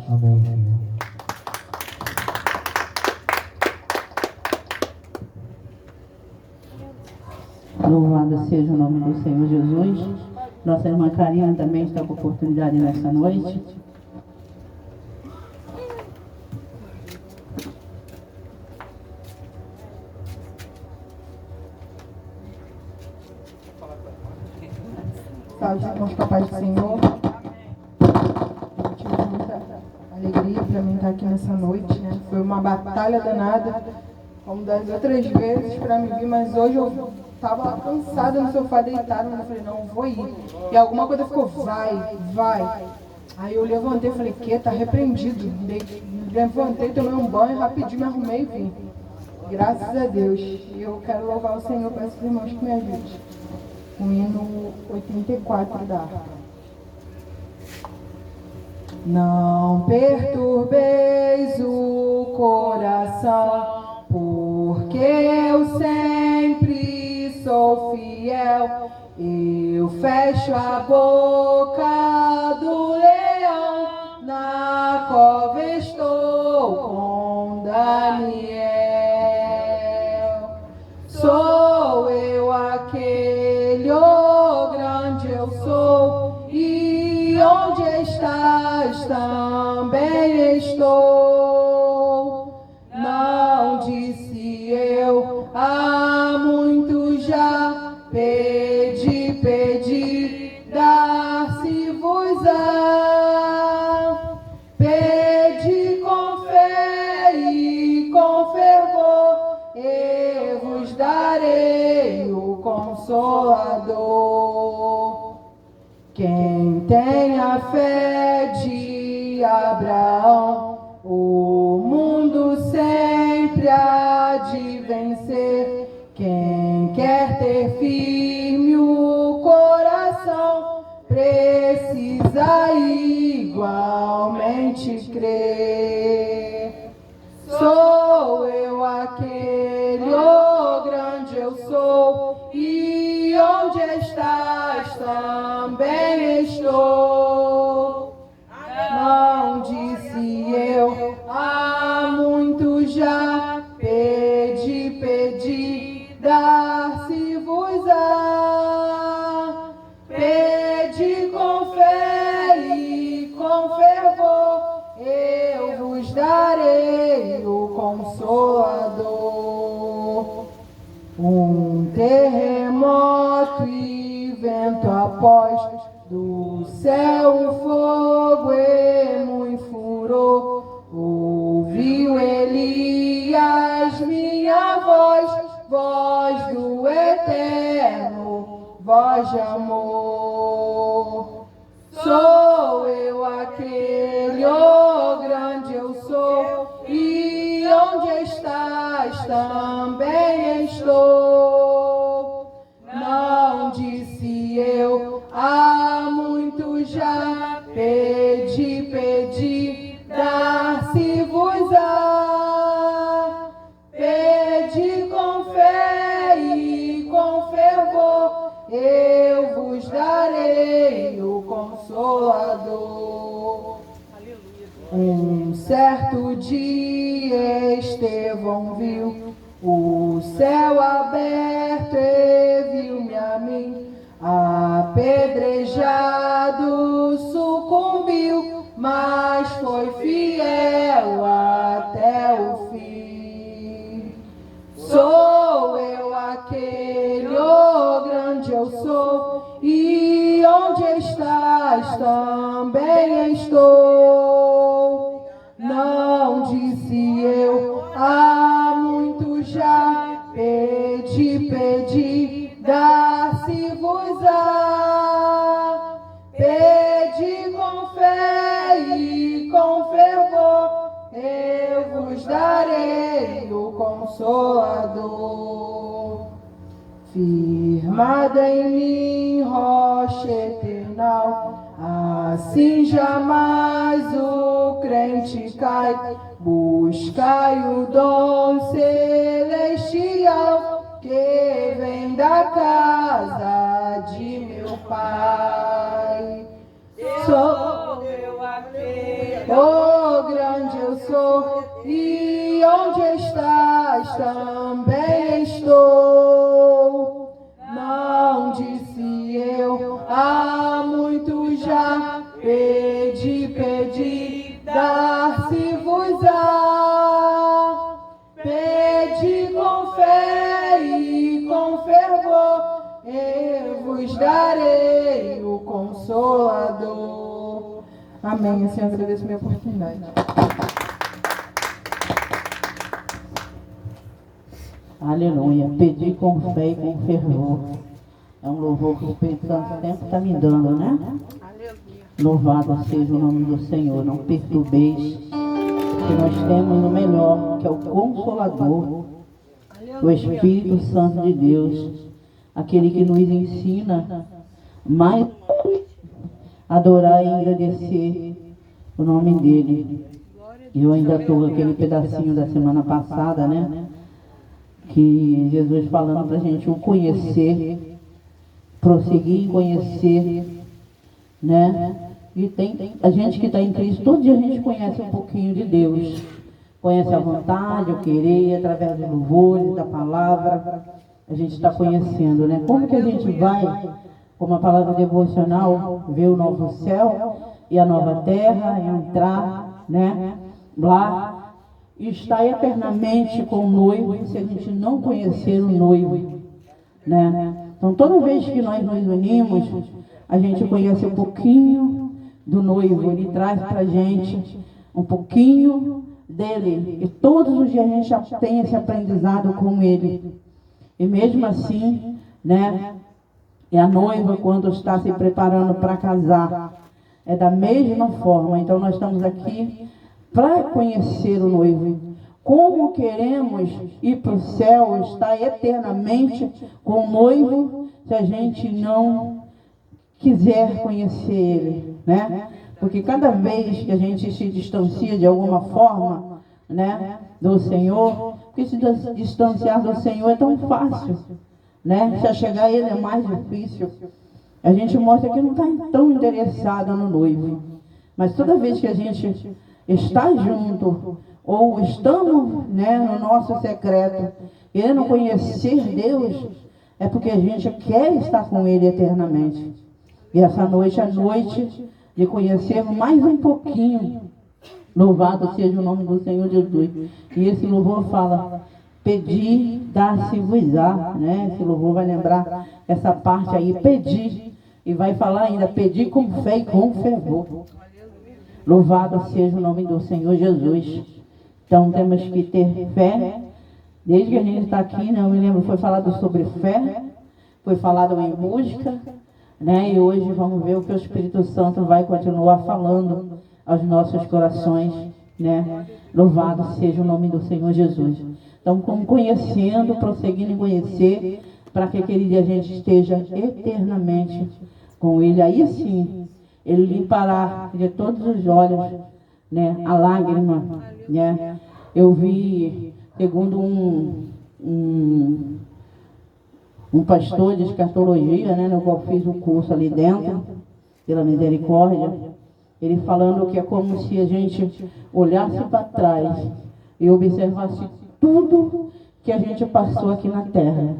Amém, Senhor. Louvado seja o nome do Senhor Jesus. Nossa irmã Karina também está com oportunidade nessa noite. Salve, irmãos, com a paz do Senhor. Tive muita alegria para mim estar aqui nessa noite, né? Foi uma batalha danada, como das outras vezes para me vir, mas hoje eu estava cansada no sofá deitada, mas eu falei, não, eu vou ir. E alguma coisa ficou, vai. Aí eu levantei e falei, que? Tá repreendido. Levantei, tomei um banho, rapidinho me arrumei e vim. Graças a Deus. E eu quero louvar o Senhor, peço para os irmãos que me ajudem. O hino 84 da harpa. Não perturbeis o coração, porque eu sempre sou fiel. Eu fecho a boca do leão, na cova estou com Daniel. Sou eu aquele, oh grande eu sou, e onde estás também estou. Não disse eu há muito já, pedi, dar-se-vos-á. Pedi com fé e com fervor, e vos darei o Consolador. Quem tem a fé de Abraão, o mundo sempre há de vencer. Quem quer ter firme o coração, precisa igualmente crer. Sou eu aquele, oh grande eu sou, e onde estás também estou. Não disse eu há muito já, pedi, dar-se-vos-á. Pedi com fé e com fervor, eu vos darei o Consolador. Um terremoto e vento após, do céu um fogo e muito furor. Ouviu Elias minha voz do eterno, voz de amor. Sou eu aquele, oh grande eu sou, e onde estás também estou. Não disse eu há muito já, pedi, dar-se-vos-á. Pedi com fé e com fervor, eu vos darei o Consolador. Um certo dia Estevão viu o céu aberto e viu-me a mim, apedrejado, sucumbiu, mas foi fiel até o fim. Sou eu aquele, oh grande eu sou, e onde estás também estou. Não disse eu há muito já, pedi, dar-se-vos-á. Pedi com fé e com fervor, eu vos darei o Consolador. Firmada em mim, rocha eternal, assim jamais o crente cai. Buscai o dom celestial que vem da casa de meu Pai. Sou eu aquele, oh grande eu sou, e onde estás também estou. Não disse eu, há muito já, pedi, pedi, dar-se-vos-á. Pedi com fé e com fervor, eu vos darei o Consolador. Amém. Assim eu agradeço a minha oportunidade. Aleluia. Pedir com fé e com fervor. É um louvor que o Espírito Santo sempre está me dando, né? Louvado seja o nome do Senhor. Não perturbeis, que nós temos o melhor, que é o Consolador, o Espírito Santo de Deus, aquele que nos ensina mais a adorar e agradecer o nome dele. Eu ainda estou com aquele pedacinho da semana passada, né? Que Jesus falando para a gente o conhecer, prosseguir em conhecer, né? E tem a gente que está em Cristo, todo dia a gente conhece um pouquinho de Deus. Conhece a vontade, o querer, através dos louvores, da palavra. A gente está conhecendo, né? Como que a gente vai, como a palavra devocional, ver o novo céu e a nova terra, entrar, né? Lá e estar eternamente com o noivo, se a gente não conhecer o noivo, né? Então, toda vez que nós nos unimos, a gente conhece um pouquinho do noivo. Ele traz para a gente um pouquinho dele. E todos os dias a gente já tem esse aprendizado com ele. E mesmo assim, né? E a noiva, quando está se preparando para casar, é da mesma forma. Então, nós estamos aqui para conhecer o noivo. Como queremos ir para o céu, estar eternamente com o noivo, se a gente não quiser conhecer ele, né? Porque cada vez que a gente se distancia de alguma forma, né, do Senhor, porque se distanciar do Senhor é tão fácil, né? Se chegar a ele é mais difícil. A gente mostra que não está tão interessado no noivo. Mas toda vez que a gente está junto, ou estamos, né, no nosso secreto, querendo conhecer Deus, é porque a gente quer estar com Ele eternamente. E essa noite é a noite de conhecer mais um pouquinho. Louvado seja o nome do Senhor Jesus. E esse louvor fala, pedir, dar-se-vos-á, né? Esse louvor vai lembrar essa parte aí, pedir. E vai falar ainda, pedir com fé e com fervor. Louvado seja o nome do Senhor Jesus. Então temos que ter fé. Desde que a gente está aqui, né, eu me lembro, foi falado sobre fé, foi falado em música, né? E hoje vamos ver o que o Espírito Santo vai continuar falando aos nossos corações, né? Louvado seja o nome do Senhor Jesus. Então, como conhecendo, prosseguindo em conhecer, para que aquele dia a gente esteja eternamente com Ele. Aí sim, Ele limpará de todos os olhos, né, a lágrima, né? Eu vi, segundo um pastor de escatologia, né, no qual fiz o curso ali dentro, pela misericórdia, ele falando que é como se a gente olhasse para trás e observasse tudo que a gente passou aqui na Terra.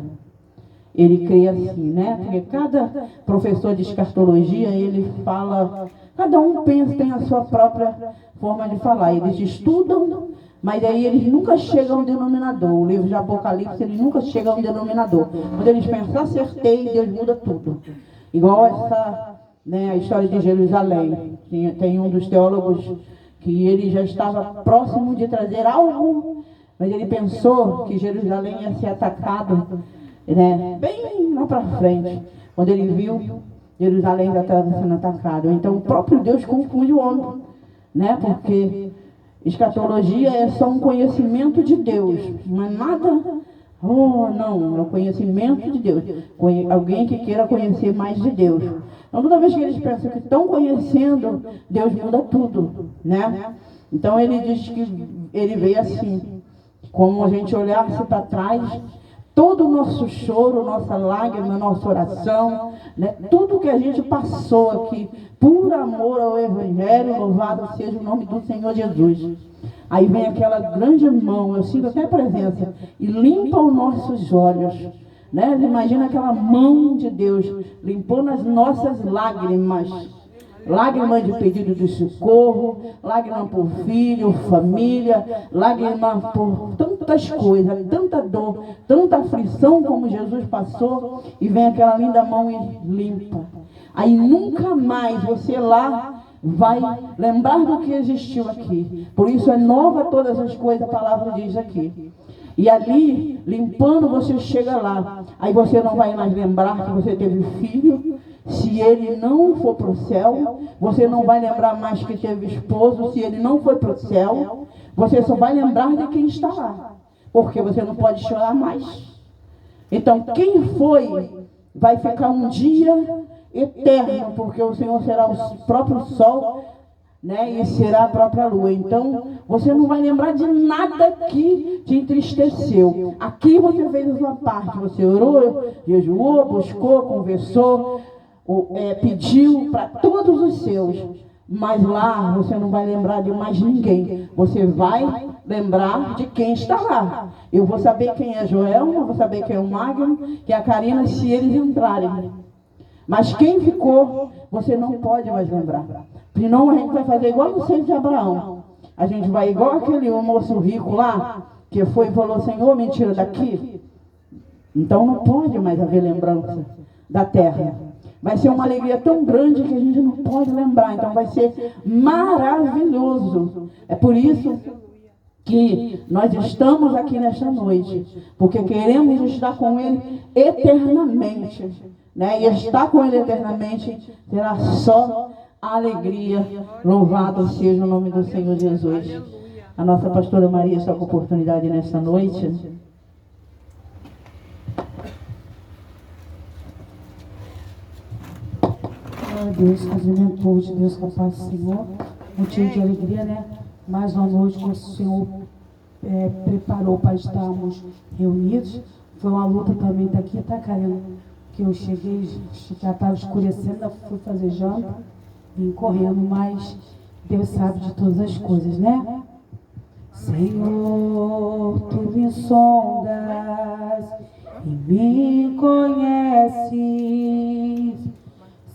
Ele crê assim, né? Porque cada professor de escatologia, ele fala, cada um pensa, tem a sua própria forma de falar. Eles estudam, mas aí eles nunca chegam a um denominador. O livro de Apocalipse, ele nunca chega a um denominador. Quando eles pensam, acertei, Deus muda tudo. Igual essa, né, a história de Jerusalém. Tem um dos teólogos que ele já estava próximo de trazer algo, mas ele pensou que Jerusalém ia ser atacado, né, bem lá para frente. Quando ele viu, Jerusalém já estava sendo atacado. Então o próprio Deus confunde o homem, né? Porque escatologia é só um conhecimento de Deus, mas nada, não, é o conhecimento de Deus. Alguém que queira conhecer mais de Deus. Então toda vez que eles pensam que estão conhecendo, Deus muda tudo, né? Então ele diz que ele veio assim, como a gente olhasse para trás, todo o nosso choro, nossa lágrima, nossa oração, né? Tudo que a gente passou aqui, por amor ao Evangelho, louvado seja o nome do Senhor Jesus. Aí vem aquela grande mão, eu sinto até a presença, e limpa os nossos olhos. Né? Imagina aquela mão de Deus limpando as nossas lágrimas. Lágrimas de pedido de socorro, lágrimas por filho, família, lágrimas por tantas coisas, tanta dor, tanta aflição como Jesus passou, e vem aquela linda mão e limpa. Aí nunca mais você lá vai lembrar do que existiu aqui. Por isso é nova todas as coisas, a palavra diz aqui. E ali, limpando, você chega lá. Aí você não vai mais lembrar que você teve filho. Se ele não for para o céu, você não vai lembrar mais que teve esposo. Se ele não foi para o céu, você só vai lembrar de quem está lá. Porque você não pode chorar mais. Então, quem foi, vai ficar um dia eterno, porque o Senhor será o próprio sol, né, e será a própria lua. Então, você não vai lembrar de nada que te entristeceu. Aqui você fez a sua parte. Você orou, jejuou, buscou, conversou, pediu para todos os seus. Mas lá você não vai lembrar de mais ninguém. Você vai lembrar de quem está lá. Eu vou saber quem é Joel, eu vou saber quem é o Magno, quem é a Karina, se eles entrarem. Mas quem ficou, você não pode mais lembrar. Senão a gente vai fazer igual no centro de Abraão. A gente vai igual aquele moço rico lá, que foi e falou, Senhor, me tira daqui. Então não pode mais haver lembrança da terra. Vai ser uma alegria tão grande que a gente não pode lembrar. Então vai ser maravilhoso. É por isso que nós estamos aqui nesta noite. Porque queremos estar com Ele eternamente. Né? E estar com Ele eternamente será só alegria. Louvado seja o nome do Senhor Jesus. A nossa pastora Maria está com oportunidade nesta noite. Glória a Deus, casamento povo de Deus, com a paz do Senhor. Motivo de alegria, né? Mais uma noite que o Senhor preparou para estarmos reunidos. Foi uma luta também daqui, tá, Karina? Que eu cheguei, já estava escurecendo, fui fazer janta, vim correndo, mas Deus sabe de todas as coisas, né? Senhor, tu me sondas e me conheces,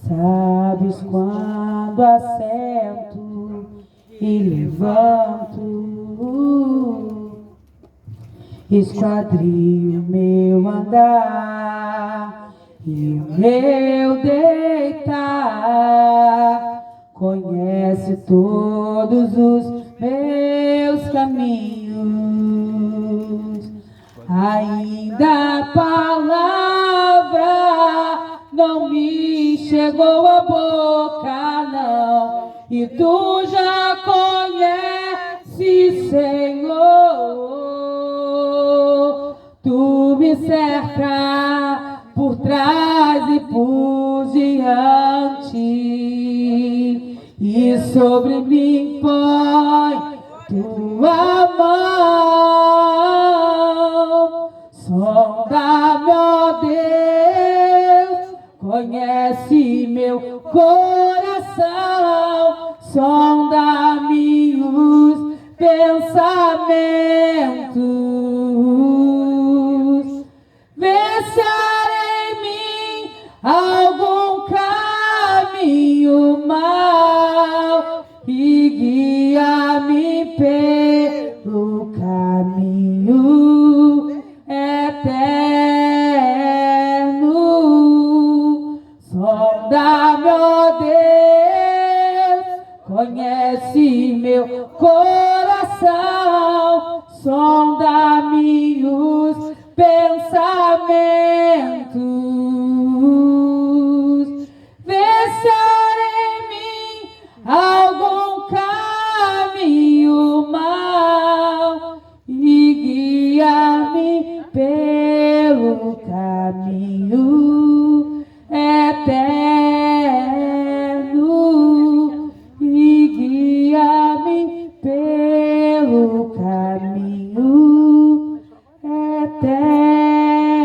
sabes quando assento e levanto, esquadrio meu andar e o meu deitar, conhece todos os meus caminhos. Ainda a palavra não me chegou à boca, não, e tu já conheces, Senhor. Tu me cerca por trás e por diante, e sobre mim põe tua mão. Sonda-me, ó Deus, conhece meu coração, sonda-me os pensamentos, vê se há em mim algum caminho mau e guia-me pelo caminho eterno. Sonda-me, ó Deus, conhece meu coração, sonda-me os pensamentos, vê se há em mim algum caminho mau e guia-me pelo caminho eterno, e guia-me pelo caminho eterno.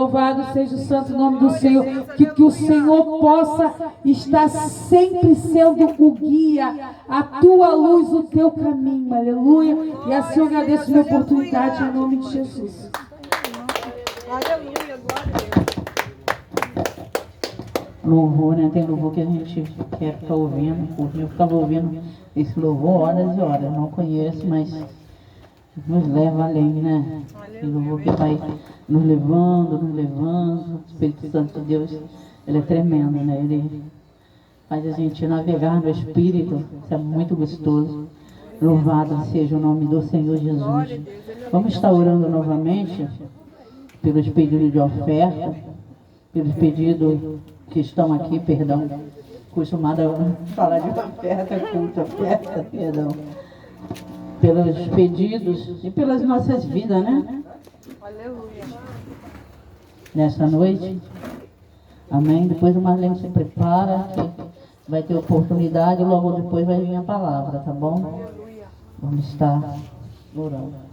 Louvado seja o santo nome do Senhor. Que o Senhor possa estar sempre sendo o guia, a tua luz, o teu caminho. Aleluia. E assim eu agradeço a minha oportunidade em nome de Jesus. Aleluia, glória a Deus. Louvor, né? Tem louvor que a gente quer ficar ouvindo. Eu ficava ouvindo esse louvor horas e horas. Não conheço, mas nos leva além, né? Esse louvor que vai nos levando. O Espírito Santo de Deus, ele é tremendo, né? Ele faz a gente navegar no Espírito. Isso é muito gostoso. Louvado seja o nome do Senhor Jesus. Vamos estar orando novamente pelos pedidos de oferta, pelos pedidos que estão aqui, perdão, acostumada a falar de oferta, culto, oferta, perdão, pelos pedidos e pelas nossas vidas, né? Aleluia. Nessa noite, amém? Depois o Marlene se prepara, que vai ter oportunidade, logo depois vai vir a palavra, tá bom? Vamos estar orando.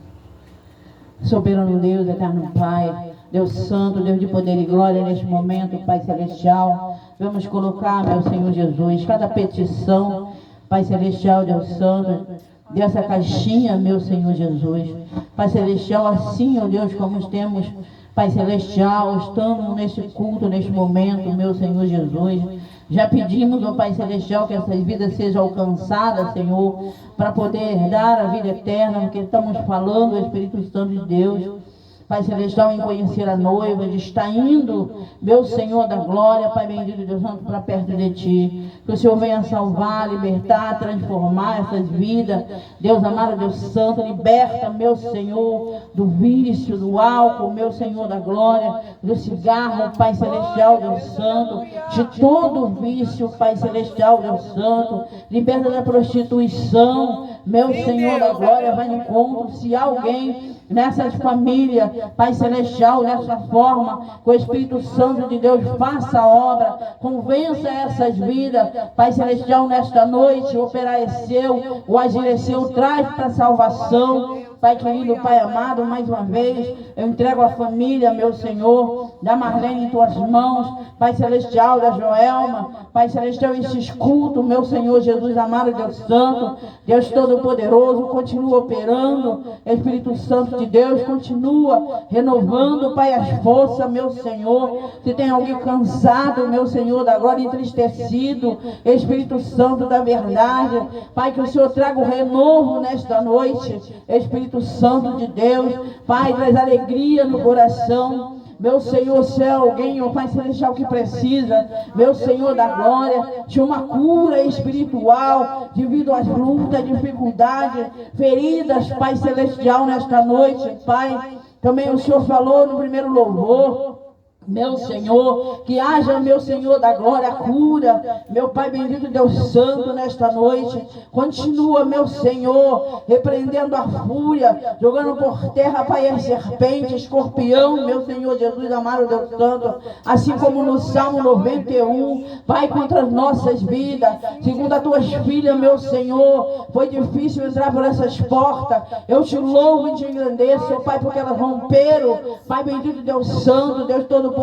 Soberano Deus, eterno Pai, Deus Santo, Deus de poder e glória neste momento, Pai Celestial, vamos colocar, meu Senhor Jesus, cada petição, Pai Celestial, Deus Santo, dessa caixinha, meu Senhor Jesus, Pai Celestial, assim, ó Deus, como temos, Pai Celestial, estamos neste culto, neste momento, meu Senhor Jesus, já pedimos, ó Pai Celestial, que essas vidas sejam alcançadas, Senhor, para poder herdar a vida eterna, porque estamos falando, Espírito Santo de Deus, Pai Celestial, em conhecer a noiva, de estar indo, meu Senhor da glória, Pai bendito Deus Santo, para perto de Ti. Que o Senhor venha salvar, libertar, transformar essas vidas. Deus amado, Deus Santo, liberta, meu Senhor, do vício, do álcool, meu Senhor da glória, do cigarro, Pai Celestial, Deus Santo, de todo vício, Pai Celestial, Deus Santo, liberta da prostituição, meu Senhor da glória, vai no encontro, se alguém nessas famílias, Pai Celestial, dessa forma, que o Espírito Santo de Deus faça a obra, convença essas vidas, Pai Celestial, nesta noite, operar é seu, o agir é seu, traz para a salvação, Pai querido, Pai amado, mais uma vez, eu entrego a família, meu Senhor, da Marlene em Tuas mãos, Pai Celestial, da Joelma, Pai Celestial, esses cultos, meu Senhor Jesus amado, Deus Santo, Deus Todo-Poderoso, continua operando, Espírito Santo de Deus, continua renovando, Pai, as forças, meu Senhor, se tem alguém cansado, meu Senhor, da glória, entristecido, Espírito Santo da verdade, Pai, que o Senhor traga o renovo nesta noite, Espírito Santo de Deus, Pai, traz alegria no coração, meu Senhor, se é alguém, ó Pai Celestial, que precisa, meu Senhor da glória, de uma cura espiritual, devido às lutas, dificuldades, feridas, Pai Celestial, nesta noite, Pai, também o Senhor falou no primeiro louvor, meu Senhor, que haja, meu Senhor da glória, a cura, meu Pai bendito Deus Santo, nesta noite, continua, meu Senhor, repreendendo a fúria, jogando por terra, Pai, as serpentes, escorpião, meu Senhor Jesus amado Deus Santo, assim como no Salmo 91, Pai, contra as nossas vidas, segundo as tuas filhas, meu Senhor, foi difícil entrar por essas portas, eu te louvo e te engrandeço, Pai, porque elas romperam, Pai bendito Deus Santo, Deus Todo-Poderoso,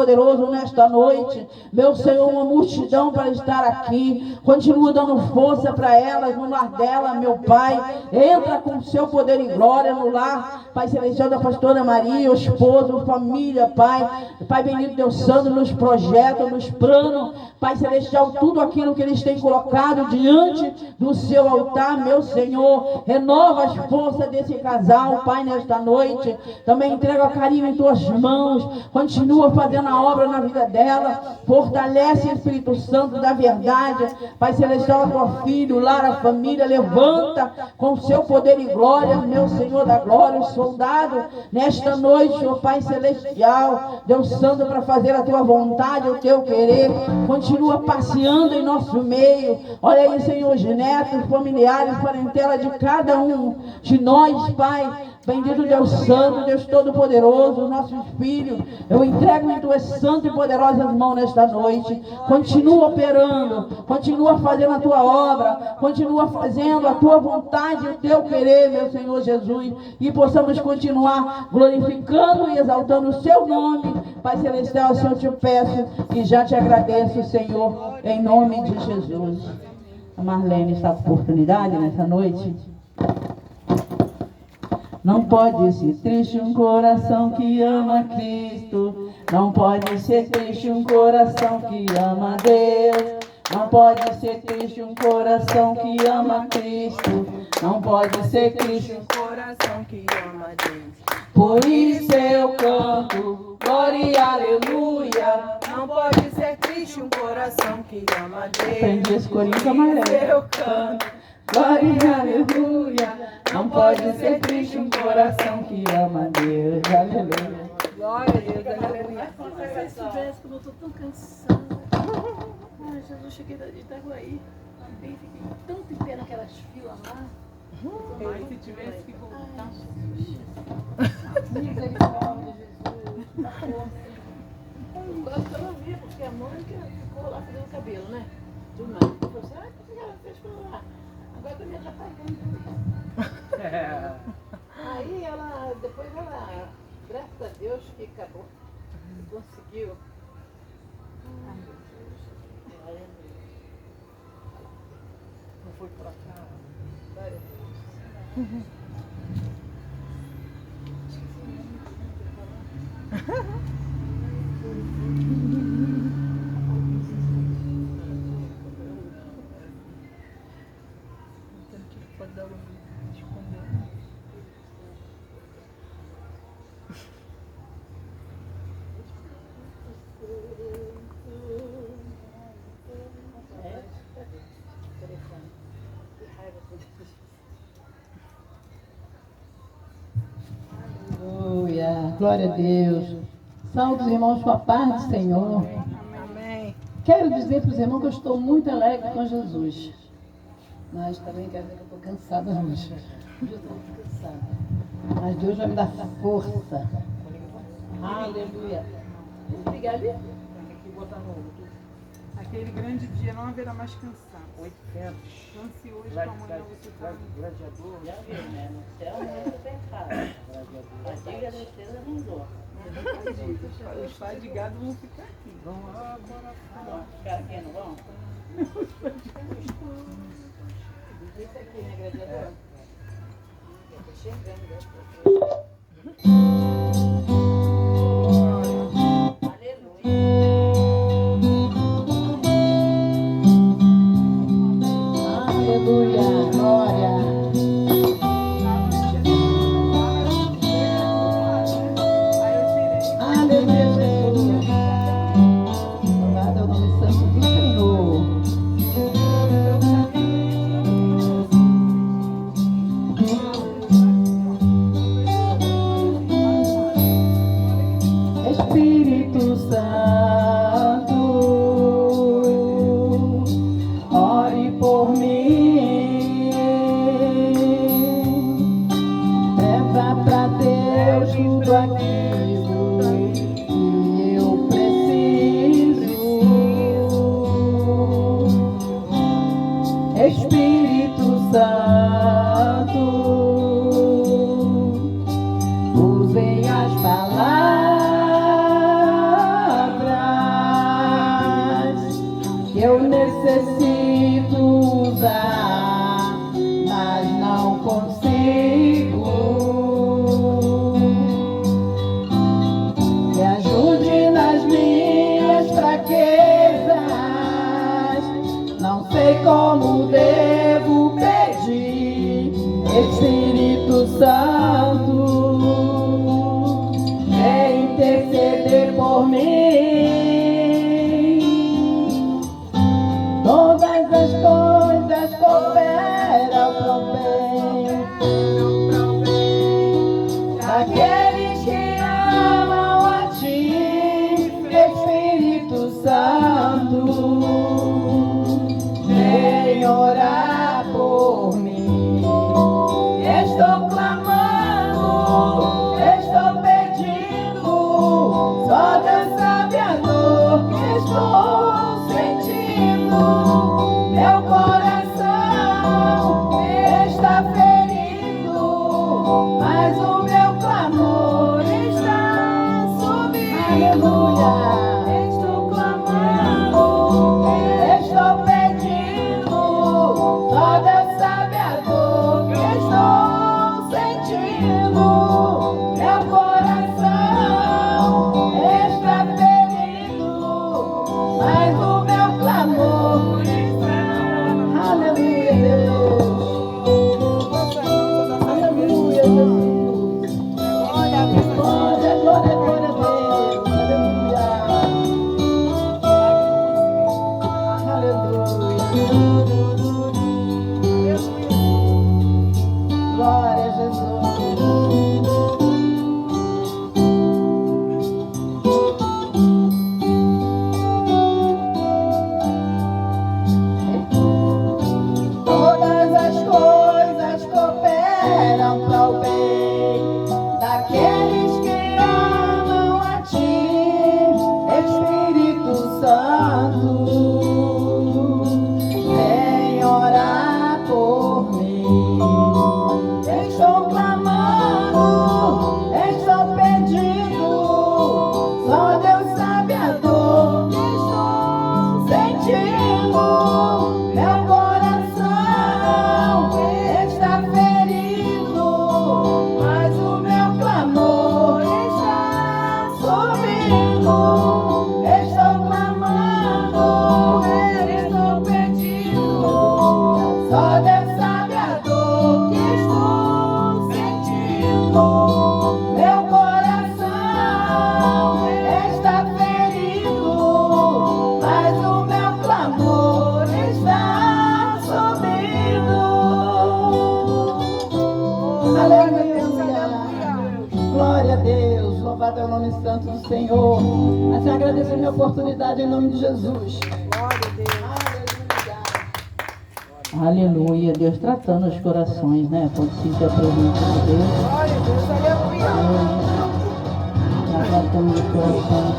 nesta noite, meu Senhor, uma multidão para estar aqui, continua dando força para elas, no lar dela, meu Pai, entra com o seu poder e glória no lar, Pai Celestial, da pastora Maria, o esposo, família, Pai bendito Deus Santo, nos projetos, nos planos, Pai Celestial, tudo aquilo que eles têm colocado diante do seu altar, meu Senhor, renova as forças desse casal, Pai, nesta noite, também entrega a carinho em tuas mãos, continua fazendo a obra na vida dela, fortalece o Espírito Santo da verdade, Pai Celestial, a tua filha, o lar, a família, levanta com o seu poder e glória, meu Senhor da glória, o soldado, nesta noite, ó Pai Celestial, Deus Santo, para fazer a tua vontade, o teu querer, continua passeando em nosso meio, olha aí, Senhor, os netos, familiares, parentela de cada um de nós, Pai, Bendito Deus Santo, Deus Todo-Poderoso, os nossos filhos, eu entrego em tuas santas e poderosas mãos nesta noite. Continua operando, continua fazendo a tua obra, continua fazendo a tua vontade, o teu querer, meu Senhor Jesus, e possamos continuar glorificando e exaltando o seu nome. Pai Celestial, Senhor, eu te peço e já te agradeço, Senhor, em nome de Jesus. A Marlene está com oportunidade nessa noite. Não pode ser triste um coração que ama Cristo. Não pode ser triste um coração que ama Deus. Não pode ser triste um coração que ama Cristo. Não pode ser triste um Coração que ama Deus. Por isso eu canto, glória e aleluia. Não pode ser triste um coração que ama Deus. Aprendi esse corinho com a Marlene. Eu canto. Glória e aleluia. Não pode ser triste um coração que ama Deus. Aleluia. Glória a Deus, aleluia. Se soubesse como eu estou tão cansada. Ai, Jesus, eu cheguei de Itaguaí. Também fiquei tanto em pé naquelas filas lá. Mas se tivesse que voltar. Misericórdia, Jesus. Da força. Eu não gosto que ela via, porque a Mônica ficou lá fazendo cabelo, né? Tudo mais. Eu falei assim, ai, por que ela fez pra lá? Agora tá me atrapalhando. Aí ela, depois ela, graças a Deus que acabou. Conseguiu. Ai, meu Deus. Aleluia. Não foi pra cá. Glória a Deus. Aleluia, glória a Deus. Saúde os irmãos com a paz do Senhor. Amém. Quero dizer para os irmãos que eu estou muito alegre com Jesus. Mas também quero dizer que eu estou cansada hoje. Hoje eu estou muito cansada. Mas Deus vai me dar força. Aleluia. Obrigada. Aquele grande dia não haverá mais cansaço. 800. Canse hoje, para amanhã você está. Gladiador. Já viu, né? No céu não é bem caro. Fadiga da estrela não dor. Os fadigados vão ficar aqui. Vão lá agora. Vão ficar aqui, não vão? Esse aqui, né, gladiador? Eu tô chegando, Aleluia, glória. Aleluia, Jesus. Louvado é o nome santo do Senhor. Espírito Santo, ore por mim. Leva pra Deus tudo aquilo que eu preciso. Espírito Santo, usem as palavras que eu necessito usar, mas não consigo. Me ajude nas minhas fraquezas, não sei como devo pedir. Espírito Santo, vem interceder por mim. Todas as coisas cooperam pro bem daqueles que amam a ti. Espírito Santo, vem orar por mim. Estou clamando é o nome santo do Senhor. Assim agradeço a minha oportunidade em nome de Jesus. Aleluia. Deus tratando os corações, né? Pode sentir a presença de Deus. Glória a Deus, aleluia. Está tratando os corações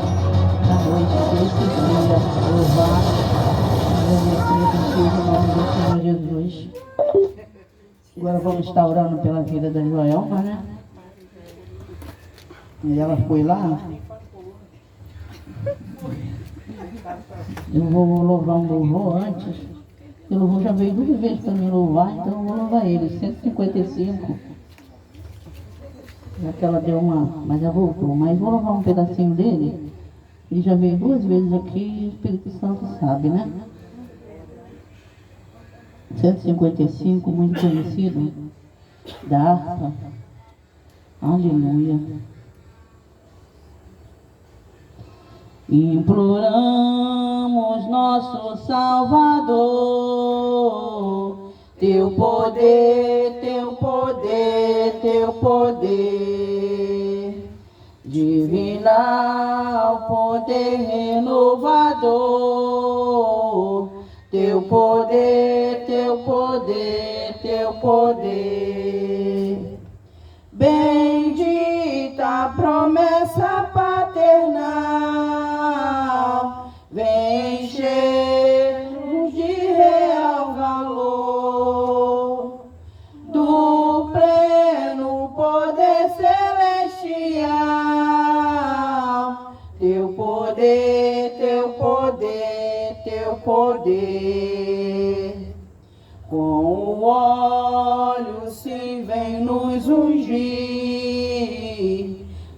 na noite desse dia. Louvado, agradecido seja o nome do Senhor Jesus. Agora vamos estar orando pela vida da Joelma, né? E ela foi lá. Eu vou louvar um louvor antes. O louvor já veio 2 vezes para me louvar, então eu vou louvar ele. 155. Já que ela deu uma, mas já voltou. Mas vou louvar um pedacinho dele. Ele já veio 2 vezes aqui e o Espírito Santo sabe, né? 155, muito conhecido, da harpa. Aleluia. Imploramos, nosso Salvador, teu poder, teu poder, teu poder, divinal poder renovador, teu poder, teu poder, teu poder. Bendita promessa paternal, vem encher-nos de real valor, do pleno poder celestial, teu poder, teu poder, teu poder. Com o óleo se vem nos ungir,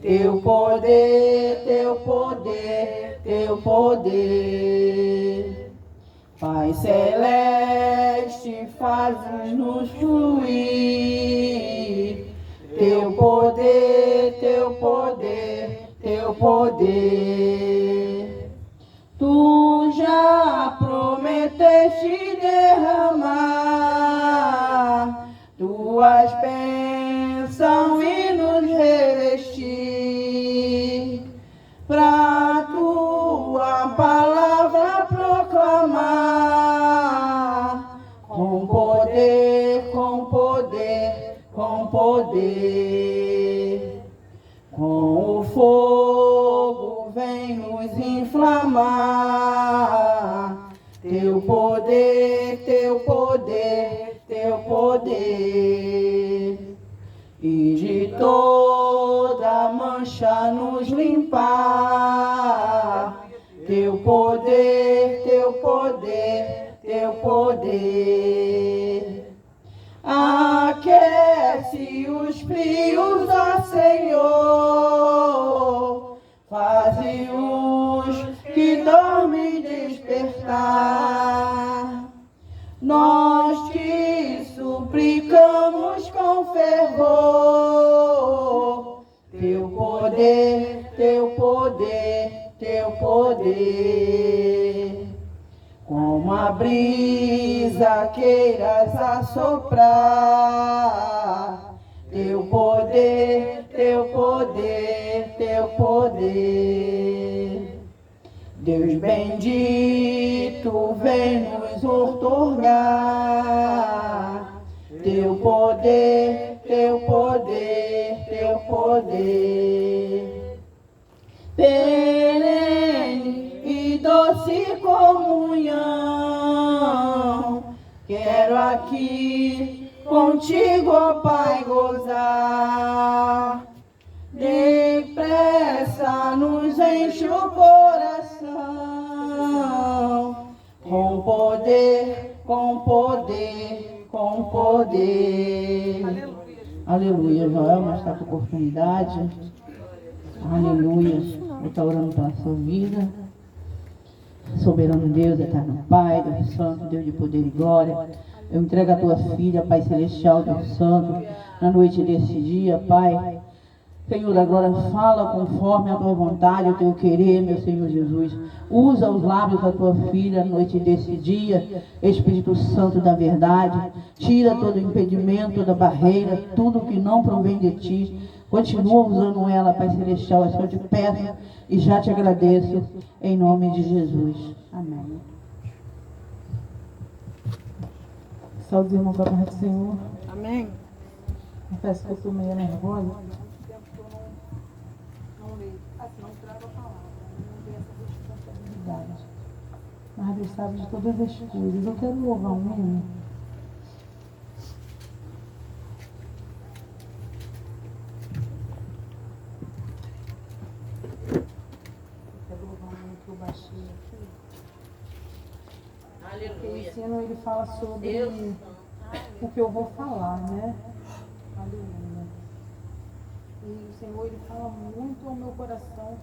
teu poder, teu poder, teu poder. Pai celeste, fazes-nos fluir, teu poder, teu poder, teu poder. Tu já prometeste derramar tuas bênçãos e nos revestir, pra tua palavra proclamar, com poder, com poder, com poder. Com o fogo vem nos inflamar, teu poder, teu poder, teu poder. E de toda mancha nos limpar, teu poder, teu poder, teu poder. Aquece os frios, ó Senhor, faze os que dormem despertar. Nós te suplicamos com fervor, teu poder, teu poder, teu poder. Como a brisa queiras assoprar, teu poder, teu poder, teu poder. Deus bendito, vem nos outorgar, teu poder, teu poder, teu poder. Perene e doce comunhão, quero aqui contigo, ó Pai, gozar. Depressa nos enche o coração, com poder, com poder, com poder. Aleluia. Joelma está com oportunidade. Aleluia. Eu estou orando pela sua vida. Soberano Deus, eterno Pai, Deus Santo, Deus de poder e glória. Eu entrego a tua filha, Pai Celestial, Deus Santo, na noite desse dia, Pai. Senhor da glória, fala conforme a tua vontade, o teu querer, meu Senhor Jesus. Usa os lábios da tua filha na noite desse dia, Espírito Santo da verdade. Tira todo impedimento, toda barreira, tudo que não provém de ti. Continua usando ela, Pai Celestial, assim eu te peço e já te agradeço, em nome de Jesus. Amém. Saúde, irmãos, da paz do Senhor. Amém. Confesso que eu estou meio nervosa. Verdade. Mas Deus sabe de todas as coisas. Eu quero louvar um hino. Quero louvar um hino que eu baixei aqui. Porque esse hino ele fala sobre o que eu vou falar, né? Aleluia. E o Senhor ele fala muito ao meu coração.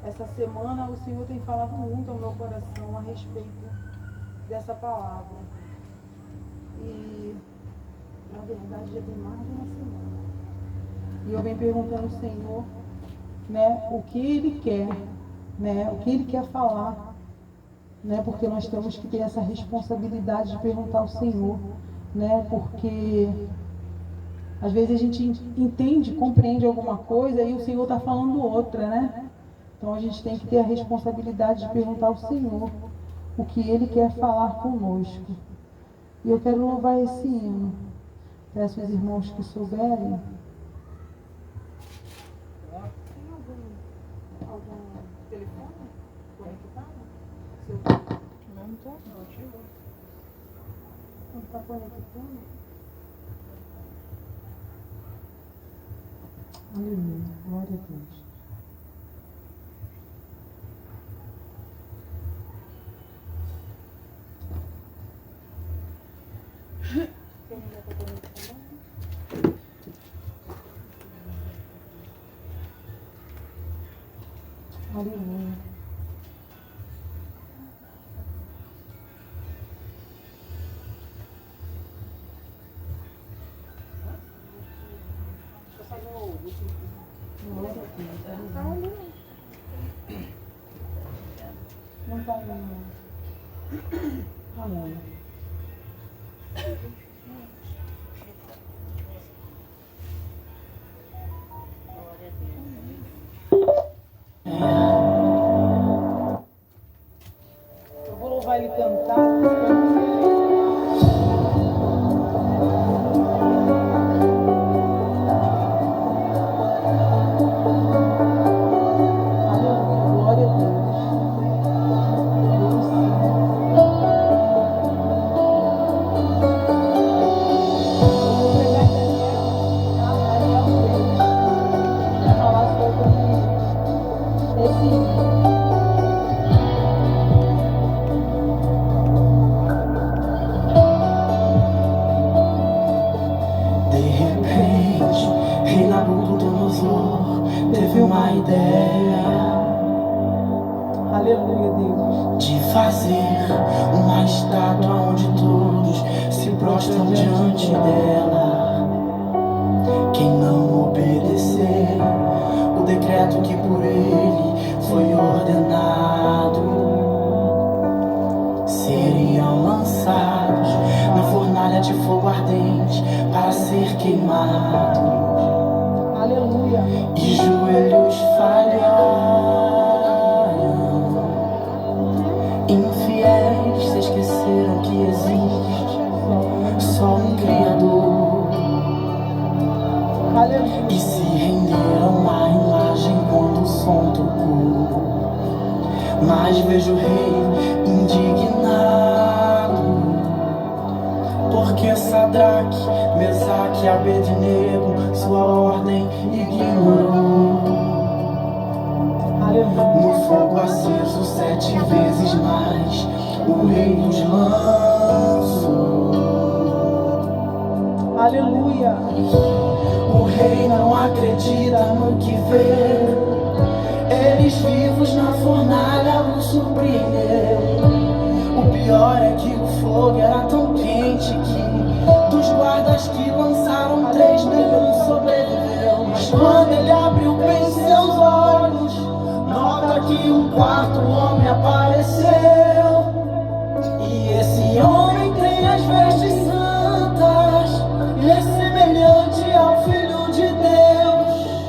Essa semana o Senhor tem falado muito ao meu coração a respeito dessa palavra. E na verdade já tem mais de uma semana. E eu venho perguntando ao Senhor, né, o que Ele quer, né, o que Ele quer falar, né, porque nós temos que ter essa responsabilidade de perguntar ao Senhor, né, porque às vezes a gente entende, compreende alguma coisa e o Senhor está falando outra, né? Então a gente tem que ter a responsabilidade de perguntar ao Senhor o que Ele quer falar conosco. E eu quero louvar esse hino. Peço aos irmãos que souberem. Tem algum telefone conectado? Não está. Não está conectando? Aleluia, glória a Deus. Quem não está conectando? Aleluia. Glória a Deus. Aleluia. Não está aí, não. Aleluia. Eu vou louvar ele cantar. Aleluia, Deus. De fazer uma estátua onde todos se prostram diante dela. Quem não obedecer o decreto que por ele foi ordenado, seriam lançados na fornalha de fogo ardente para ser queimados. Aleluia. E joelhos falharam. Infiéis se esqueceram que existe só um Criador. Aleluia. E se renderam à imagem quando o som tocou. Mas vejo o rei indignado, porque Sadraque, Mesaque e Abednego sua ordem ignorou. No fogo aceso 7 vezes mais o rei os lançou. Aleluia. O rei não acredita no que vê. Eles vivos na fornalha o surpreendeu. O pior é que o fogo era tão quente que dos guardas que lançaram 3 nenhum sobreviveu. Mas quando ele abriu bem seus olhos, nota que um quarto homem apareceu. E esse homem tem as vestes santas e é semelhante ao Filho de Deus.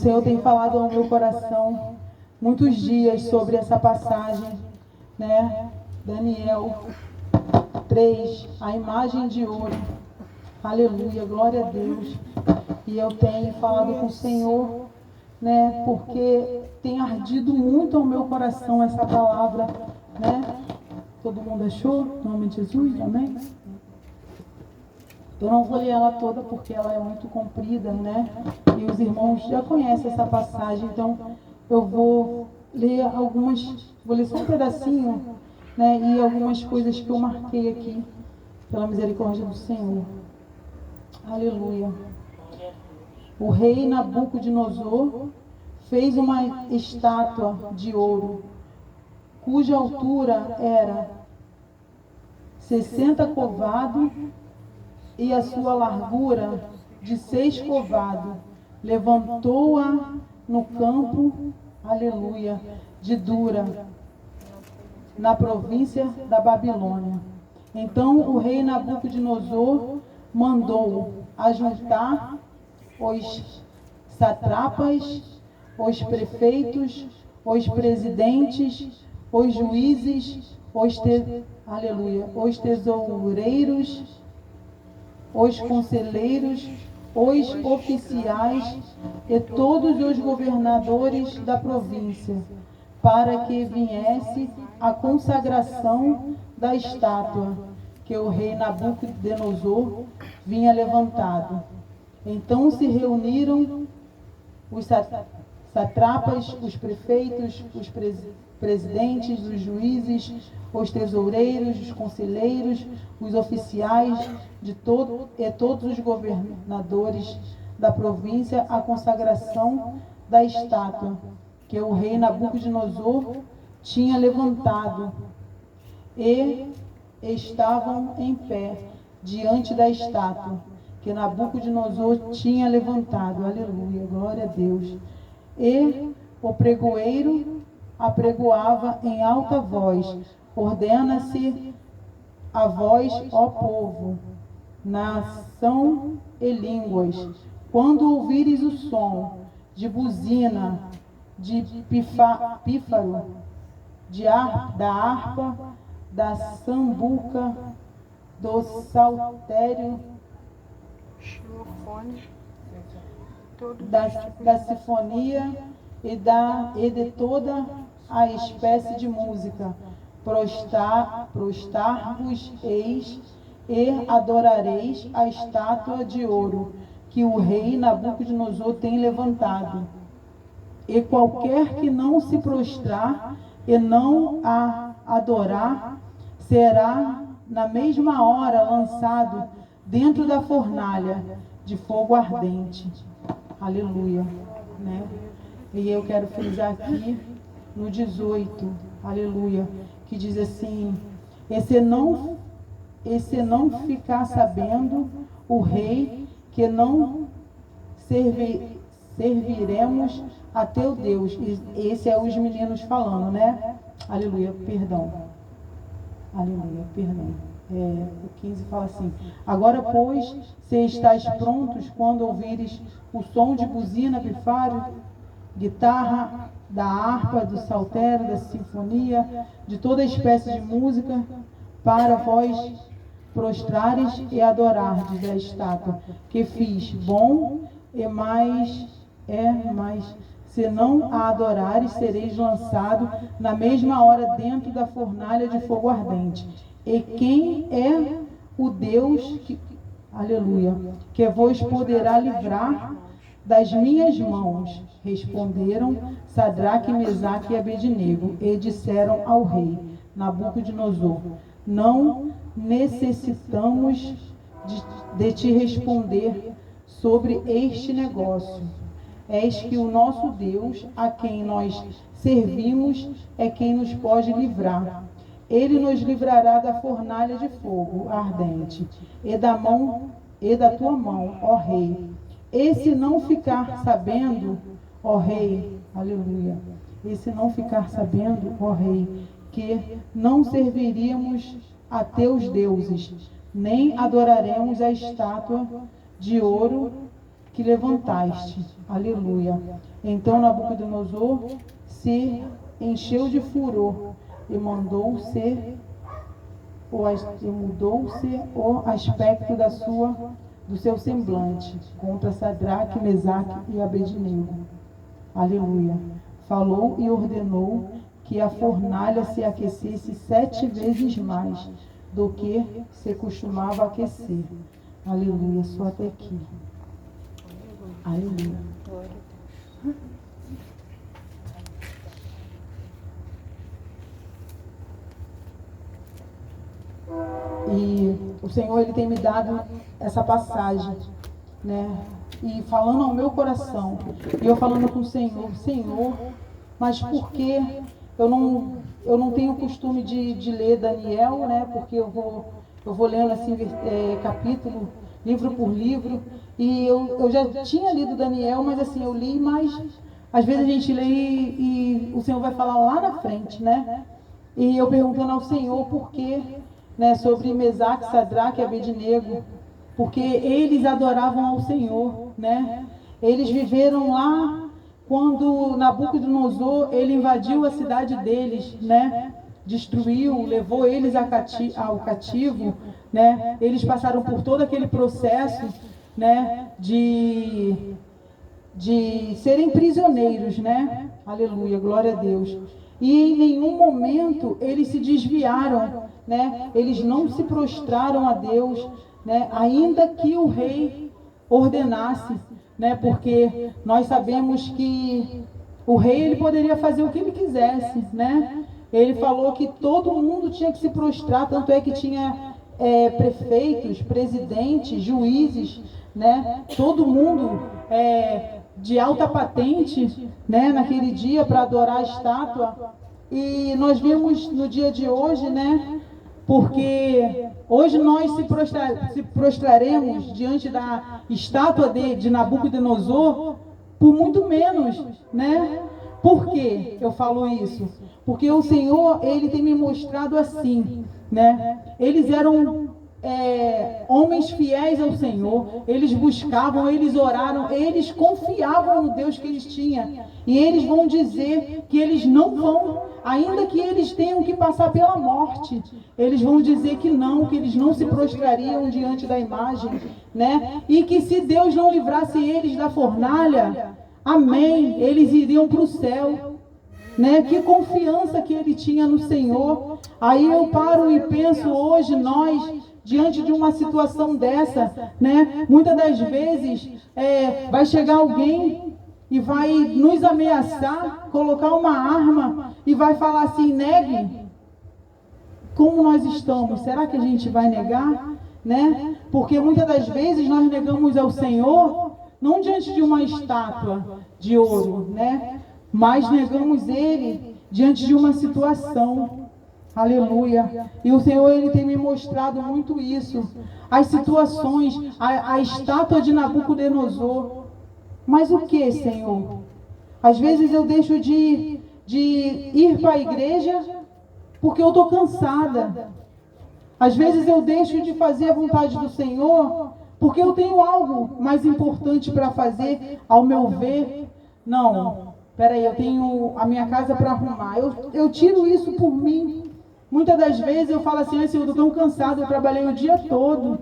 Senhor tem falado ao meu coração muitos dias sobre essa passagem, né? Daniel 3, a imagem de ouro. Aleluia, glória a Deus. E eu tenho falado com o Senhor, né? Porque tem ardido muito ao meu coração essa palavra, né? Todo mundo achou? Em nome de Jesus, amém? Eu não vou ler ela toda porque ela é muito comprida, né? E os irmãos já conhecem essa passagem, então eu vou ler vou ler só um pedacinho, né? E algumas coisas que eu marquei aqui, pela misericórdia do Senhor. Aleluia. O rei Nabucodonosor fez uma estátua de ouro, cuja altura era 60 covados e a sua largura de 6 covados. Levantou-a no campo, aleluia, de Dura, na província da Babilônia. Então o rei Nabucodonosor mandou ajuntar os satrapas, os prefeitos, os presidentes, os juízes, os tesoureiros, os conselheiros, os oficiais e todos os governadores da província, para que viesse a consagração da estátua que o rei Nabucodonosor vinha levantado. Então se reuniram os satrapas, os prefeitos, os presidentes, os juízes, os tesoureiros, os conselheiros, os oficiais e todos os governadores da província à consagração da estátua que o rei Nabucodonosor tinha levantado, e estavam em pé diante da estátua que Nabucodonosor tinha levantado. Aleluia, glória a Deus. E o pregoeiro apregoava em alta voz: ordena-se a vós, ó povo, nação e línguas, quando ouvires o som de buzina, de pífaro, da harpa, da sambuca, do saltério, da sinfonia e de toda a espécie de música, prostrar-vos-eis e adorareis a estátua de ouro que o rei Nabucodonosor tem levantado. E qualquer que não se prostrar e não a adorar, será na mesma hora lançado dentro da fornalha de fogo ardente. Aleluia, né? E eu quero frisar aqui no 18, aleluia, que diz assim: esse não ficar sabendo o rei, que não serviremos a teu Deus. E esse é os meninos falando, né? Aleluia, perdão. Aleluia, perdão. O 15 fala assim: agora, pois, se estáis prontos quando ouvires o som de buzina, pifário, guitarra, da harpa, do saltério, da sinfonia, de toda espécie de música, para vós prostrares e adorardes a estátua que fiz. Bom e mais se não a adorares, sereis lançado na mesma hora dentro da fornalha de fogo ardente. E quem é o Deus que, aleluia, que vos poderá livrar das minhas mãos? Responderam Sadraque, Mesaque e Abednego, e disseram ao rei Nabucodonosor: não necessitamos de te responder sobre este negócio. Eis que o nosso Deus, a quem nós servimos, é quem nos pode livrar. Ele nos livrará da fornalha de fogo ardente e da tua mão, ó rei. E se não ficar sabendo, ó rei, aleluia, e se não ficar sabendo, ó rei, que não serviríamos a teus deuses, nem adoraremos a estátua de ouro que levantaste. Aleluia. Então Nabucodonosor se encheu de furor e mudou-se o aspecto do seu semblante contra Sadraque, Mesaque e Abednego. Aleluia. Falou e ordenou que a fornalha se aquecesse 7 vezes mais do que se costumava aquecer. Aleluia. Só até aqui. Aleluia. E o Senhor, Ele tem me dado essa passagem, né? E falando ao meu coração, e eu falando com o Senhor, Senhor, mas por que eu não tenho o costume de ler Daniel, né? Porque eu vou lendo assim, capítulo, livro por livro, e eu já tinha lido Daniel, mas assim, eu li, mas às vezes a gente lê e o Senhor vai falar lá na frente, né? E eu perguntando ao Senhor por que, né, sobre Mesaque, Sadraque e Abednego, porque eles adoravam ao Senhor, né? Eles viveram lá quando Nabucodonosor, ele invadiu a cidade deles, né? Destruiu, levou eles ao cativo, né? Eles passaram por todo aquele processo, né, de serem prisioneiros, né? Aleluia, glória a Deus. E em nenhum momento eles se desviaram, né? Eles não se prostraram a Deus, né? Ainda que o rei ordenasse, né? Porque nós sabemos que o rei, ele poderia fazer o que ele quisesse, né? Ele falou que todo mundo tinha que se prostrar, tanto é que tinha prefeitos, presidentes, juízes, né? Todo mundo de alta patente, né? Naquele dia para adorar a estátua. E nós vimos no dia de hoje, né? Porque hoje nós se prostraremos diante da estátua de Nabucodonosor por muito menos, né? Por que eu falo isso? Porque o Senhor, Ele tem me mostrado assim, né? Eles eram homens fiéis ao Senhor, eles buscavam, eles oraram, eles confiavam no Deus que eles tinham. E eles vão dizer que eles não vão, ainda que eles tenham que passar pela morte, eles vão dizer que eles não se prostrariam diante da imagem, né? E que se Deus não livrasse eles da fornalha, amém, eles iriam para o céu, né? Que confiança que ele tinha no Senhor. Aí eu paro e penso hoje, nós, diante de uma situação dessa, né? Muitas das vezes vai chegar alguém e vai nos ameaçar, colocar uma arma e vai falar assim, negue. Como nós estamos? Será que a gente vai negar? Né? Porque muitas das vezes nós negamos ao Senhor, não diante de uma estátua de ouro, né? Mas negamos Ele diante de uma situação. Aleluia. E o Senhor, Ele tem me mostrado muito isso. As situações, a estátua de Nabucodonosor. Mas o que, Senhor? Às vezes eu deixo de ir para a igreja porque eu estou cansada. Às vezes eu deixo de fazer a vontade do Senhor porque eu tenho algo mais importante para fazer, ao meu ver. Não, peraí, eu tenho a minha casa para arrumar. Eu tiro isso por mim. Muitas das vezes eu falo assim, Senhor, eu estou tão cansado, eu trabalhei o dia todo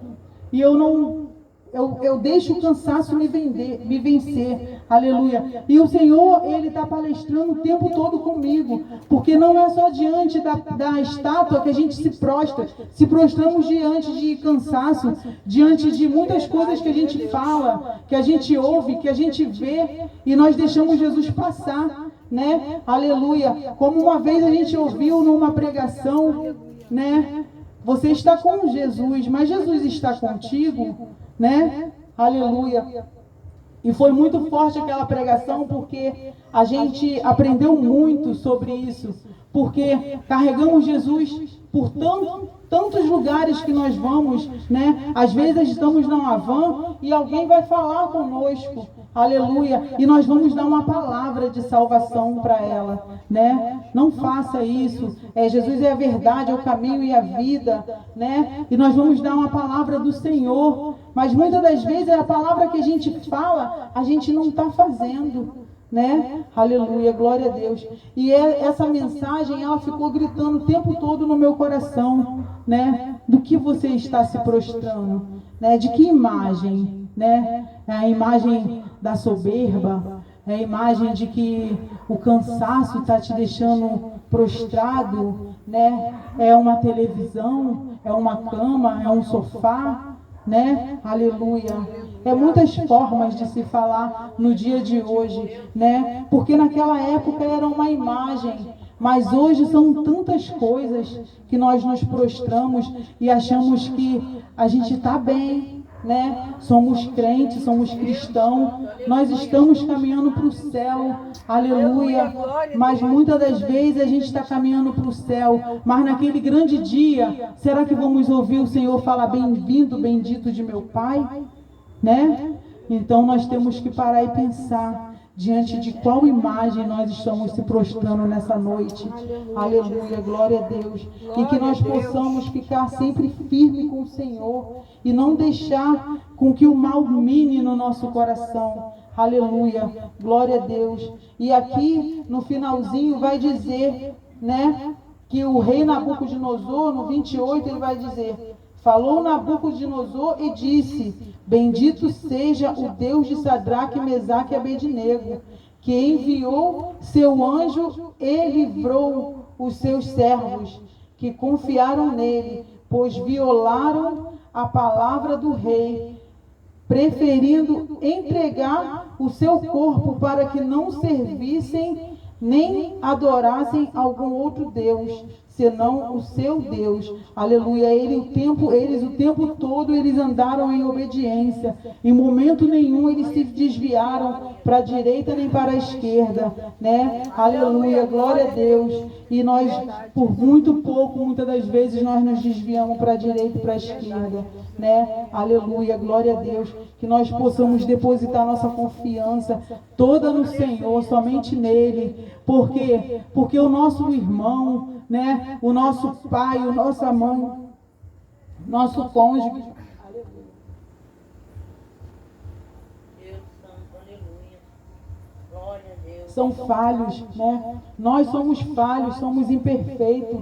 e eu deixo o cansaço me vencer, aleluia. E o Senhor, Ele está palestrando o tempo todo comigo, porque não é só diante da estátua que a gente se prostra, se prostramos diante de cansaço, diante de muitas coisas que a gente fala, que a gente ouve, que a gente vê, e nós deixamos Jesus passar, né? Aleluia. Como uma vez a gente ouviu numa pregação, né? Você está com Jesus, mas Jesus está contigo, né? Aleluia. E foi muito forte aquela pregação, porque a gente aprendeu muito sobre isso, porque carregamos Jesus por tantos lugares que nós vamos, né? Às vezes estamos numa van e alguém vai falar conosco, aleluia, e nós vamos dar uma palavra de salvação para ela, né? Não faça isso. Jesus é a verdade, é o caminho e a vida, né? E nós vamos dar uma palavra do Senhor, mas muitas das vezes a palavra que a gente fala, a gente não está fazendo, né? Aleluia, glória a Deus. E essa mensagem, ela ficou gritando o tempo todo no meu coração, né? Do que você está se prostrando, né? De que imagem, né? É a imagem da soberba, é a imagem de que o cansaço está te deixando prostrado, né? É uma televisão, é uma cama, é um sofá, né? Aleluia. É muitas formas de se falar no dia de hoje, né? Porque naquela época era uma imagem, mas hoje são tantas coisas que nós nos prostramos e achamos que a gente está bem, né? Somos crentes, somos cristãos, nós estamos caminhando para o céu, aleluia. Mas muitas das vezes a gente está caminhando para o céu, mas naquele grande dia, será que vamos ouvir o Senhor falar: bem-vindo, bendito de meu Pai? Né? Então nós temos que parar e pensar diante de qual imagem nós estamos se prostrando nessa noite. Aleluia, glória a Deus. E que nós possamos ficar sempre firme com o Senhor e não deixar com que o mal mine no nosso coração. Aleluia, glória a Deus. E aqui no finalzinho vai dizer, né, que o rei Nabucodonosor, no 28, ele vai dizer: falou Nabucodonosor e disse: bendito seja o Deus de Sadraque, Mesaque e Abednego, que enviou seu anjo e livrou os seus servos, que confiaram nele, pois violaram a palavra do rei, preferindo entregar o seu corpo para que não servissem nem adorassem algum outro Deus, senão o seu Deus. Aleluia. Eles o tempo todo eles andaram em obediência. Em momento nenhum eles se desviaram para a direita nem para a esquerda, né? Aleluia, glória a Deus. E nós, por muito pouco, muitas das vezes nós nos desviamos para a direita e para a esquerda, né? Aleluia, glória a Deus. Que nós possamos depositar nossa confiança toda no Senhor, somente nele. Por quê? Porque o nosso irmão, né? O nosso pai, a nossa mãe, nosso cônjuge, são falhos, né? Nós somos falhos, somos imperfeitos.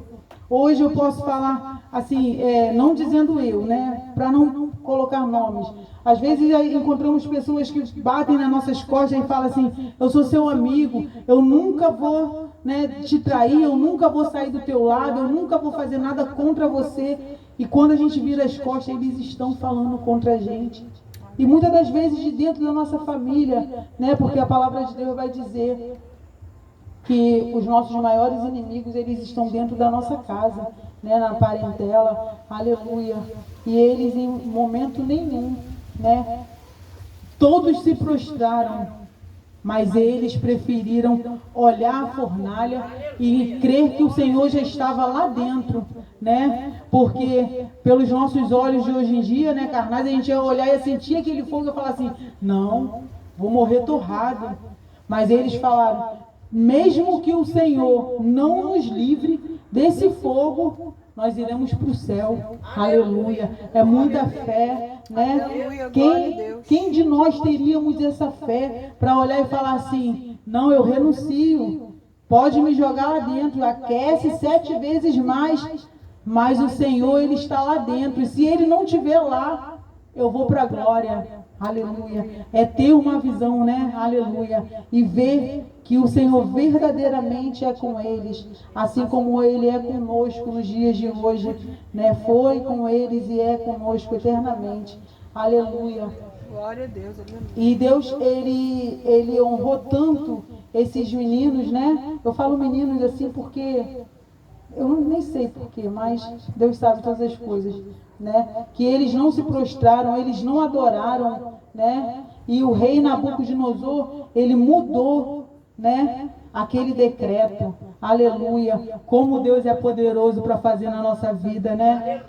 Hoje eu posso falar assim, não dizendo eu, né? Para não colocar nomes. Às vezes encontramos pessoas que batem nas nossas costas e falam assim: eu sou seu amigo, eu nunca vou, né, te trair, eu nunca vou sair do teu lado, eu nunca vou fazer nada contra você. E quando a gente vira as costas, eles estão falando contra a gente. E muitas das vezes de dentro da nossa família, né? Porque a palavra de Deus vai dizer que os nossos maiores inimigos, eles estão dentro da nossa casa, né? Na parentela, aleluia. E eles em momento nenhum, né? Todos se prostraram, mas eles preferiram olhar a fornalha e crer que o Senhor já estava lá dentro, né? Porque pelos nossos olhos de hoje em dia, né, carnais, a gente ia olhar e sentir aquele fogo e falar assim: não, vou morrer torrado. Mas eles falaram: mesmo que o Senhor não nos livre desse fogo, nós iremos para o céu. Aleluia. É muita fé, né? Quem de nós teríamos essa fé para olhar e falar assim: não, eu renuncio, pode me jogar lá dentro, aquece 7 vezes mais, mas o Senhor, Ele está lá dentro, e se Ele não estiver lá, eu vou para a glória. Aleluia. É ter uma visão, né? Aleluia. E ver que o Senhor verdadeiramente é com eles, assim como Ele é conosco nos dias de hoje, né? Foi com eles e é conosco eternamente. Aleluia. Glória a Deus. E Deus, Ele honrou tanto esses meninos, né? Eu falo meninos assim porque eu nem sei porquê, mas Deus sabe todas as coisas, né? Que eles não se prostraram, eles não adoraram, né? E o rei Nabucodonosor, ele mudou, né, aquele decreto. Aleluia. Como Deus é poderoso para fazer na nossa vida, né?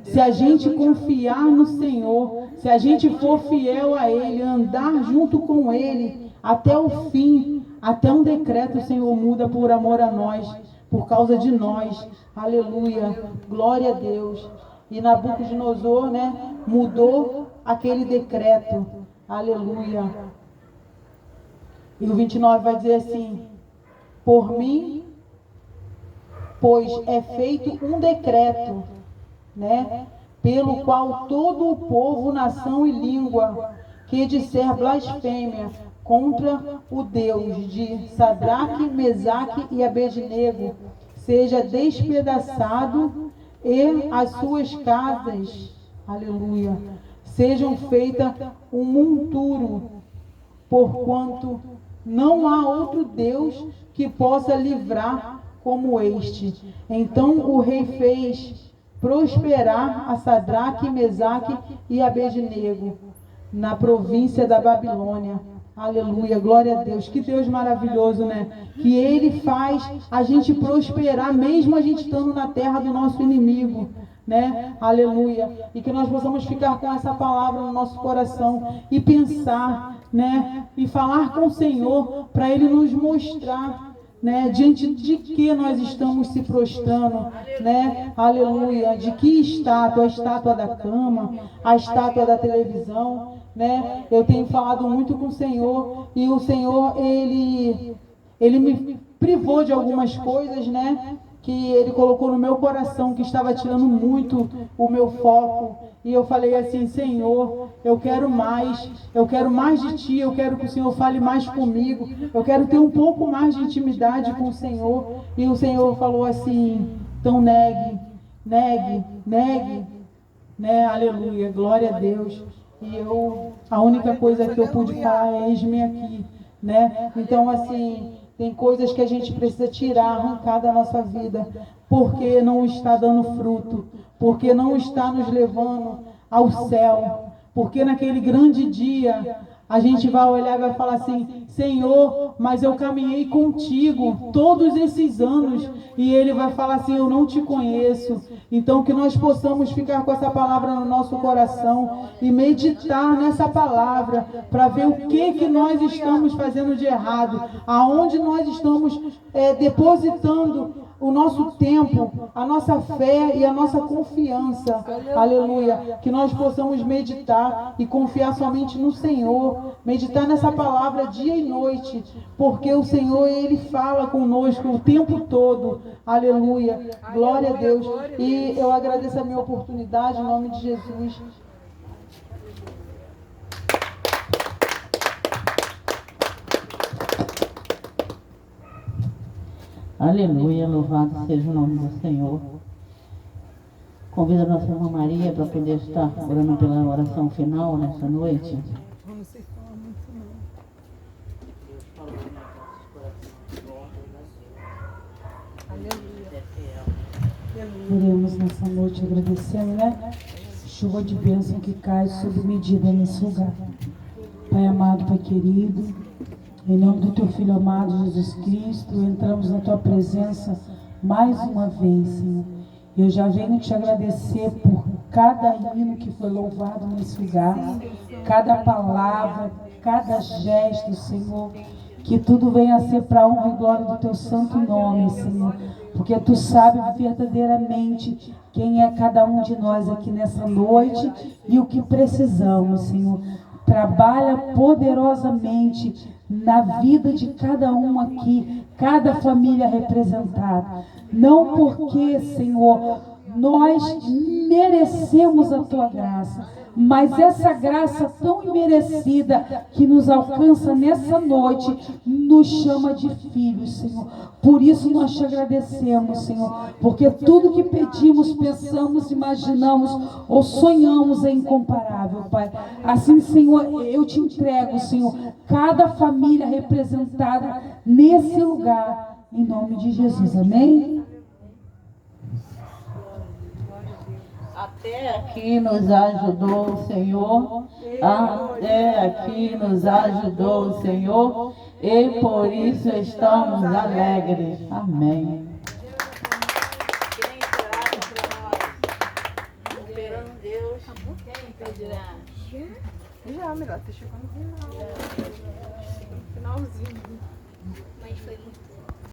Se a gente confiar no Senhor, se a gente for fiel a Ele, andar junto com Ele até o fim, até um decreto o Senhor muda por amor a nós, por causa de nós. Aleluia. Glória a Deus. E Nabucodonosor, né, mudou aquele decreto. Aleluia. E o 29 vai dizer assim: por mim, pois é feito um decreto, né, pelo qual todo o povo, nação e língua que disser blasfêmia contra o Deus de Sadraque, Mesaque e Abednego seja despedaçado e as suas casas, aleluia, sejam feitas um monturo, porquanto não há outro Deus que possa livrar como este. Então o rei fez prosperar a Sadraque, Mesaque e Abednego na província da Babilônia. Aleluia, glória a Deus. Que Deus maravilhoso, né? Que Ele faz a gente prosperar, mesmo a gente estando na terra do nosso inimigo, né? Aleluia. E que nós possamos ficar com essa palavra no nosso coração e pensar, né? E falar com o Senhor para Ele nos mostrar, né, diante de que nós estamos se prostrando, né? Aleluia. De que estátua? A estátua da cama, a estátua da televisão, né? Eu tenho falado muito com o Senhor e o Senhor, ele me privou de algumas coisas, né, que Ele colocou no meu coração, que estava tirando muito o meu foco. E eu falei assim: Senhor, eu quero mais de Ti, eu quero que o Senhor fale mais comigo, eu quero ter um pouco mais de intimidade com o Senhor. E o Senhor falou assim: então negue, né? Aleluia, glória a Deus. E a única coisa que eu pude falar é: eis-me aqui, né? Então, assim, tem coisas que a gente precisa tirar, arrancar da nossa vida, porque não está dando fruto, porque não está nos levando ao céu, porque naquele grande dia a gente vai olhar e vai falar assim: Senhor, mas eu caminhei contigo todos esses anos. E Ele vai falar assim: eu não te conheço. Então que nós possamos ficar com essa palavra no nosso coração e meditar nessa palavra para ver o que nós estamos fazendo de errado, aonde nós estamos depositando o nosso tempo, a nossa fé e a nossa confiança. Aleluia. Que nós possamos meditar e confiar somente no Senhor. Meditar nessa palavra dia e noite. Porque o Senhor, Ele fala conosco o tempo todo. Aleluia. Glória a Deus. E eu agradeço a minha oportunidade em nome de Jesus. Aleluia, louvado seja o nome do Senhor. Convido a nossa irmã Maria para poder estar orando pela oração final nessa noite. Oremos nessa noite agradecendo, né? Chuva de bênção que cai sob medida nesse lugar. Pai amado, Pai querido, em nome do Teu Filho amado Jesus Cristo, entramos na Tua presença mais uma vez, Senhor. Eu já venho te agradecer por cada hino que foi louvado nesse lugar, cada palavra, cada gesto, Senhor. Que tudo venha a ser para a honra e glória do Teu santo nome, Senhor. Porque Tu sabes verdadeiramente quem é cada um de nós aqui nessa noite e o que precisamos, Senhor. Trabalha poderosamente na vida de cada um aqui, cada família representada. Não porque, Senhor, nós merecemos a Tua graça, mas essa graça tão imerecida que nos alcança nessa noite, nos chama de filhos, Senhor. Por isso nós te agradecemos, Senhor, porque tudo que pedimos, pensamos, imaginamos ou sonhamos é incomparável, Pai. Assim, Senhor, eu te entrego, Senhor, cada família representada nesse lugar, em nome de Jesus, amém? Até aqui nos ajudou o Senhor, até aqui nos ajudou o Senhor, e por isso estamos alegres. Amém. Quem será para nós? Esperando Deus, quem pedirá? Já, melhor, tá chegando no final. Finalzinho. Mas foi muito